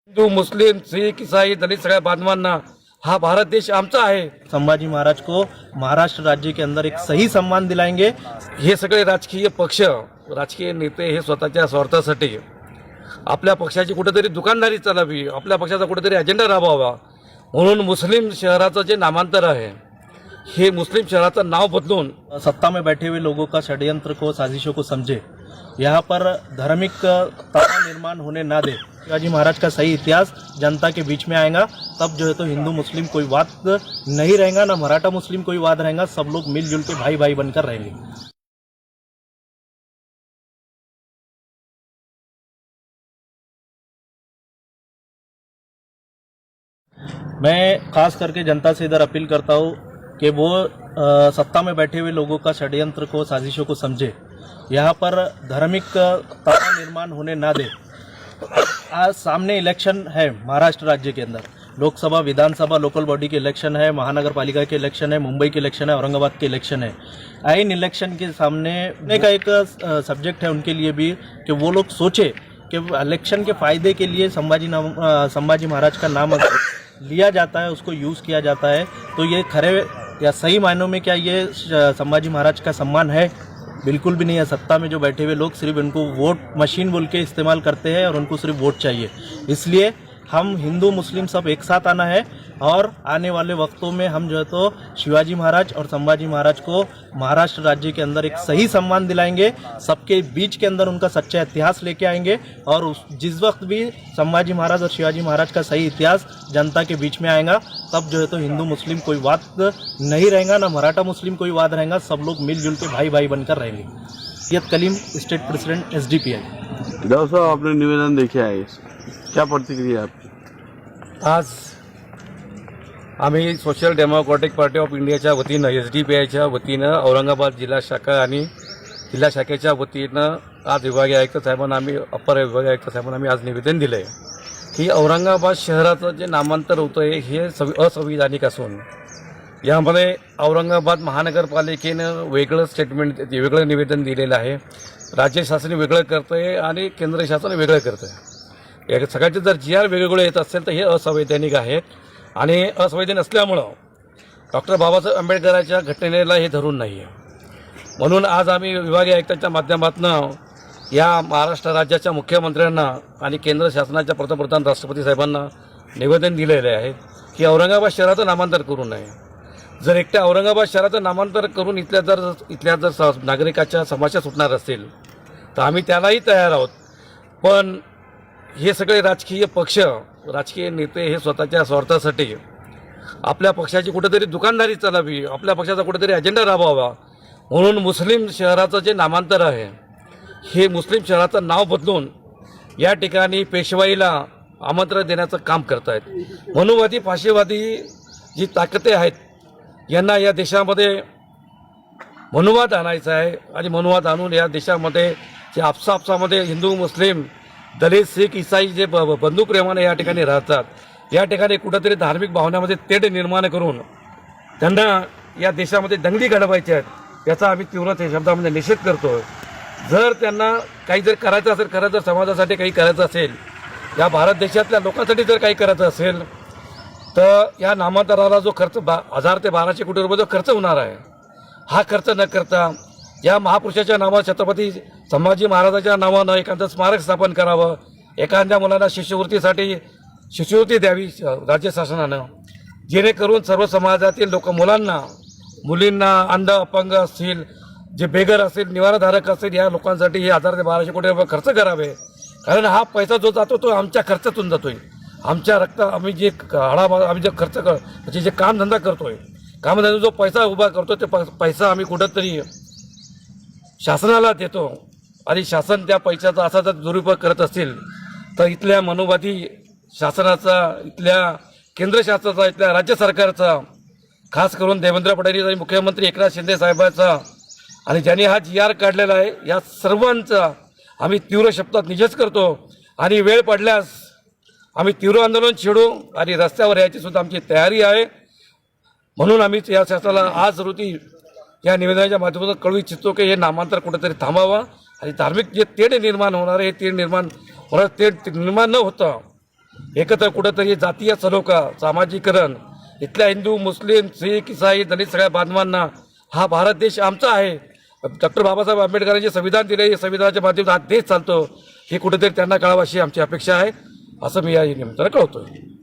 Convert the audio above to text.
हिंदू, मुस्लिम, शीख, ईसाई, दलित सगळ्या बांधवांना हा भारत देश आमचा आहे। संभाजी महाराज को महाराष्ट्र राज्य के अंदर एक सही सम्मान दिलाएंगे। हे सगळे राजकीय पक्ष, राजकीय नेते हे स्वतःच्या स्वार्थासाठी आपल्या पक्षाची कुठेतरी दुकानदारी चालावी, आपल्या पक्षाचा कुठेतरी अजेंडा राबवावा म्हणून मुस्लिम शहराचं जे नामांतर आहे हे मुस्लिम शहराचं नाव बदलून सत्ता में बैठे हुए लोगों का षड्यंत्र को, साजिशों को समझे, यहाँ पर धार्मिक तनाव निर्माण होने ना दे। शिवाजी महाराज का सही इतिहास जनता के बीच में आएगा, तब जो है तो हिंदू मुस्लिम कोई वाद नहीं रहेगा, ना मराठा मुस्लिम कोई वाद रहेगा, सब लोग मिलजुल के भाई भाई बनकर रहेंगे। मैं खास करके जनता से इधर अपील करता हूँ कि वो सत्ता में बैठे हुए लोगों का षड्यंत्र को, साजिशों को समझे, यहाँ पर धार्मिक तनाव निर्माण होने ना दे। आज सामने इलेक्शन है महाराष्ट्र राज्य के अंदर, लोकसभा, विधानसभा, लोकल बॉडी के इलेक्शन है, महानगर पालिका के इलेक्शन है, मुंबई के इलेक्शन है, औरंगाबाद के इलेक्शन है। इन इलेक्शन के सामने का एक सब्जेक्ट है उनके लिए भी कि वो लोग सोचे कि इलेक्शन के फायदे के लिए संभाजी महाराज का नाम लिया जाता है, उसको यूज़ किया जाता है, तो ये खरे या सही मायनों में क्या ये संभाजी महाराज का सम्मान है? बिल्कुल भी नहीं है। सत्ता में जो बैठे हुए लोग सिर्फ उनको वोट मशीन बोल के इस्तेमाल करते हैं और उनको सिर्फ वोट चाहिए। इसलिए हम हिंदू मुस्लिम सब एक साथ आना है और आने वाले वक्तों में हम जो है तो शिवाजी महाराज और संभाजी महाराज को महाराष्ट्र राज्य के अंदर एक सही सम्मान दिलाएंगे, सबके बीच के अंदर उनका सच्चा इतिहास लेके आएंगे और जिस वक्त भी संभाजी महाराज और शिवाजी महाराज का सही इतिहास जनता के बीच में आएगा, तब जो है तो हिंदू मुस्लिम कोई वाद नहीं रहेगा, ना मराठा मुस्लिम कोई वाद रहेगा, सब लोग मिलजुल के भाई भाई बनकर रहेंगे। Syed Kaleem, state president SDPI। साहब, आपने निवेदन देखे आहे, क्या प्रतिक्रिया आपकी? आज आम्ही सोशल डेमोक्रॅटिक पार्टी ऑफ इंडियाच्या वतीनं SDPIच्या वतीनं औरंगाबाद जिल्हा शाखा आणि जिल्हा शाखेच्या वतीनं आज विभागीय आयुक्त साहेबांना आम्ही अपर विभागीय आयुक्त साहेबांना आम्ही आज निवेदन दिलं आहे की औरंगाबाद शहराचं जे नामांतर होतं आहे हे असंविधानिक असून यामध्ये औरंगाबाद महानगरपालिकेनं वेगळं स्टेटमेंट, वेगळं निवेदन दिलेलं आहे, राज्य शासन वेगळं करतं आहे आणि केंद्र शासन वेगळं करतं आहे। या सगळ्याचे जर GR वेगवेगळे येत असेल तर हे असंवैधानिक आहेत आणि असंवैधानिक असल्यामुळं डॉक्टर बाबासाहेब आंबेडकरांच्या घटनेला हे धरून नाही आहे। म्हणून आज आम्ही विभागीय आयुक्तांच्या माध्यमातून या महाराष्ट्र राज्याच्या मुख्यमंत्र्यांना आणि केंद्र शासनाच्या पंतप्रधान राष्ट्रपती साहेबांना निवेदन दिलेले आहे की औरंगाबाद शहराचं नामांतर करू नये। जर एकट्या औरंगाबाद शहराचं नामांतर करून इथल्या जर नागरिकाच्या समस्या सुटणार असतील तर आम्ही त्यालाही तयार आहोत, पण हे सगळे राजकीय पक्ष, राजकीय नेते हे स्वतःच्या स्वार्थासाठी आपल्या पक्षाची कुठेतरी दुकानदारी चालावी, आपल्या पक्षाचा कुठेतरी अजेंडा राबवावा म्हणून मुस्लिम शहराचं जे नामांतर आहे हे मुस्लिम शहराचं नाव बदलून या ठिकाणी पेशवाईला आमंत्रण देण्याचं काम करत आहेत। मनुवादी, फाशीवादी जी ताकदे आहेत यांना या देशामध्ये मनुवाद आणायचा आहे आणि मनुवाद आणून या देशामध्ये जे आपसामध्ये हिंदू, मुस्लिम, दलित, शीख, ईसाई जे बंधुप्रेमाने या ठिकाणी राहतात, या ठिकाणी कुठेतरी धार्मिक भावनामध्ये तेढ निर्माण करून त्यांना या देशामध्ये दंगली घडवायच्या आहेत, याचा आम्ही तीव्र शब्दामध्ये निषेध करतो। जर त्यांना काही जर करायचं असेल, खरं जर समाजासाठी काही करायचं असेल, या भारत देशातल्या लोकांसाठी जर काही करायचं असेल तर या नामांतराला जो खर्च 1000 ते 1200 कोटी रुपये जो खर्च होणार आहे, हा खर्च न करता या महापुरुषाच्या नावावर, छत्रपती संभाजी महाराजांच्या नावानं एखादं स्मारक स्थापन करावं, एखाद्या मुलांना शिष्यवृत्ती द्यावी राज्य शासनानं, जेणेकरून सर्व समाजातील मुलांना, मुलींना, अंध, अपंग असतील, जे बेघर असतील, निवाराधारक असतील, या लोकांसाठी हे 1000 ते 1200 कोटी रुपये खर्च करावे। कारण हा पैसा जो जातो तो आमच्या खर्चातून जातोय, आमच्या आम्ही जे आम्ही जे खर्च म्हणजे जे कामधंदा करतोय, कामधंदा जो पैसा उभा करतो ते पैसा आम्ही कुठंतरी शासनाला देतो आणि शासन त्या पैशाचा असा जर दुरुपयोग करत असतील तर इथल्या मनुवादी शासनाचा, इथल्या केंद्र शासनाचा, इथल्या राज्य सरकारचा, खास करून देवेंद्र फडणवीस आणि मुख्यमंत्री एकनाथ शिंदे साहेबांचा आणि ज्यांनी हा GR काढलेला आहे या सर्वांचा आम्ही तीव्र शब्दात निषेध करतो आणि वेळ पडल्यास आम्ही तीव्र आंदोलन छेडू आणि रस्त्यावर यायची सुद्धा आमची तयारी आहे। म्हणून आम्ही या शासनाला आज रोजी या निवेदनाच्या माध्यमातून कळवू इच्छितो की हे नामांतर कुठेतरी थांबावं आणि धार्मिक जे तेढ निर्माण होणार आहे, तेढ निर्माण न होता एकत्र कुठंतरी जातीय सलोखा सामाजिकरण इथल्या हिंदू मुस्लिम शीख इसाई दलित सगळ्या बांधवांना हा भारत देश आमचा आहे. डॉक्टर बाबासाहेब आंबेडकरांचे संविधान दिले, संविधानाच्या माध्यमातून हा देश चालतो, हे कुठेतरी त्यांना कळावं अशी आमची अपेक्षा आहे, असं मी या निमित्तानं कळवतोय.